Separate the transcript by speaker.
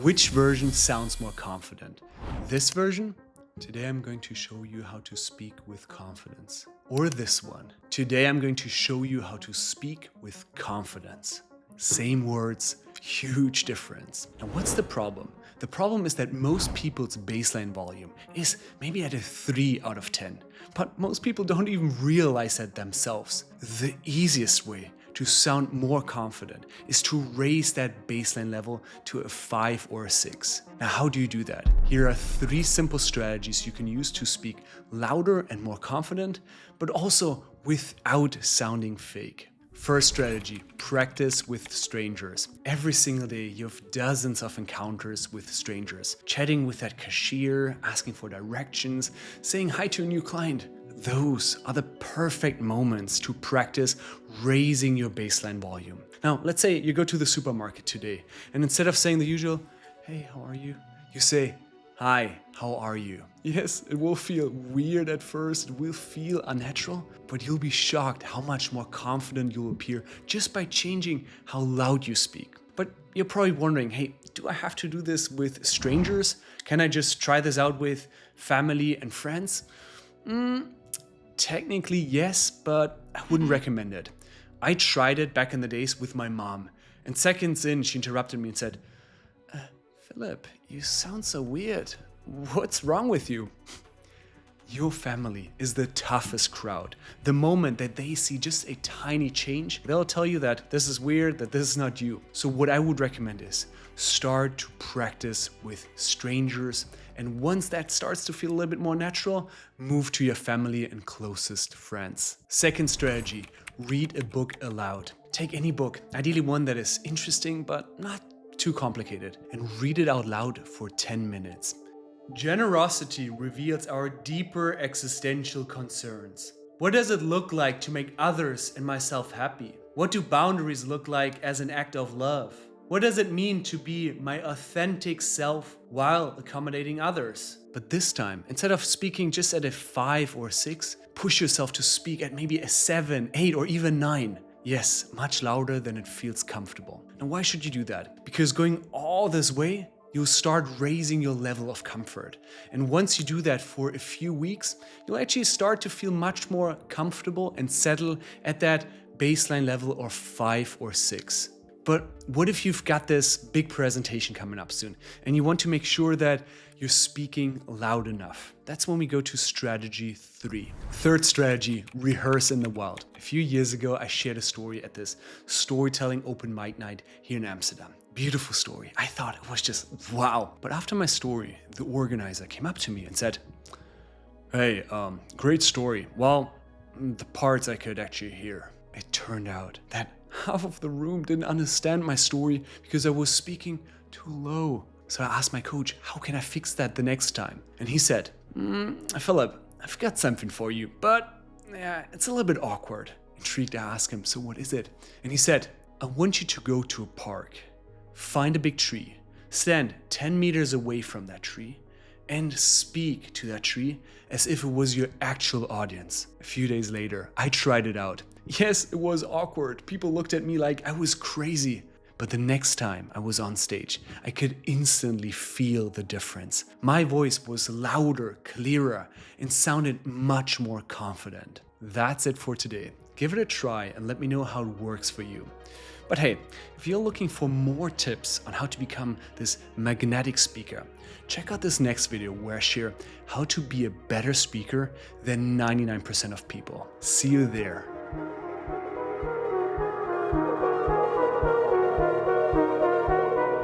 Speaker 1: Which version sounds more confident? This version? Today I'm going to show you how to speak with confidence. Or this one. Today I'm going to show you how to speak with confidence. Same words, huge difference. Now what's the problem? The problem is that most people's baseline volume is maybe at a 3 out of 10. But most people don't even realize that themselves. The easiest way to sound more confident is to raise that baseline level to a 5 or a 6. Now, how do you do that? Here are 3 simple strategies you can use to speak louder and more confident, but also without sounding fake. First strategy, practice with strangers. Every single day you have dozens of encounters with strangers. Chatting with that cashier, asking for directions, saying hi to a new client. Those are the perfect moments to practice raising your baseline volume. Now, let's say you go to the supermarket today, and instead of saying the usual, "Hey, how are you?" you say, "Hi, how are you?" Yes, it will feel weird at first, it will feel unnatural, but you'll be shocked how much more confident you'll appear just by changing how loud you speak. But you're probably wondering, hey, do I have to do this with strangers? Can I just try this out with family and friends? Technically yes, but I wouldn't recommend it. I tried it back in the days with my mom, and seconds in she interrupted me and said, "Philipp, you sound so weird. What's wrong with you?" Your family is the toughest crowd. The moment that they see just a tiny change, they'll tell you that this is weird, that this is not you. So what I would recommend is start to practice with strangers. And once that starts to feel a little bit more natural, move to your family and closest friends. Second strategy, read a book aloud. Take any book, ideally one that is interesting but not too complicated, and read it out loud for 10 minutes. Generosity reveals our deeper existential concerns. What does it look like to make others and myself happy? What do boundaries look like as an act of love? What does it mean to be my authentic self while accommodating others? But this time, instead of speaking just at a 5 or 6, push yourself to speak at maybe a 7, 8, or even 9. Yes, much louder than it feels comfortable. And why should you do that? Because going all this way, you'll start raising your level of comfort. And once you do that for a few weeks, you'll actually start to feel much more comfortable and settle at that baseline level of 5 or 6. But what if you've got this big presentation coming up soon and you want to make sure that you're speaking loud enough? That's when we go to strategy 3. Third strategy, rehearse in the wild. A few years ago, I shared a story at this storytelling open mic night here in Amsterdam. Beautiful story. I thought it was just wow. But after my story, the organizer came up to me and said, "Hey, great story. Well, the parts I could actually hear." It turned out that half of the room didn't understand my story because I was speaking too low. So I asked my coach, how can I fix that the next time? And he said, "Philipp, I've got something for you, but yeah, it's a little bit awkward." Intrigued, I asked him, "So what is it?" And he said, "I want you to go to a park, find a big tree, stand 10 meters away from that tree, and speak to that tree as if it was your actual audience." A few days later, I tried it out. Yes, it was awkward. People looked at me like I was crazy. But the next time I was on stage, I could instantly feel the difference. My voice was louder, clearer, and sounded much more confident. That's it for today. Give it a try and let me know how it works for you. But hey, if you're looking for more tips on how to become this magnetic speaker, check out this next video where I share how to be a better speaker than 99% of people. See you there.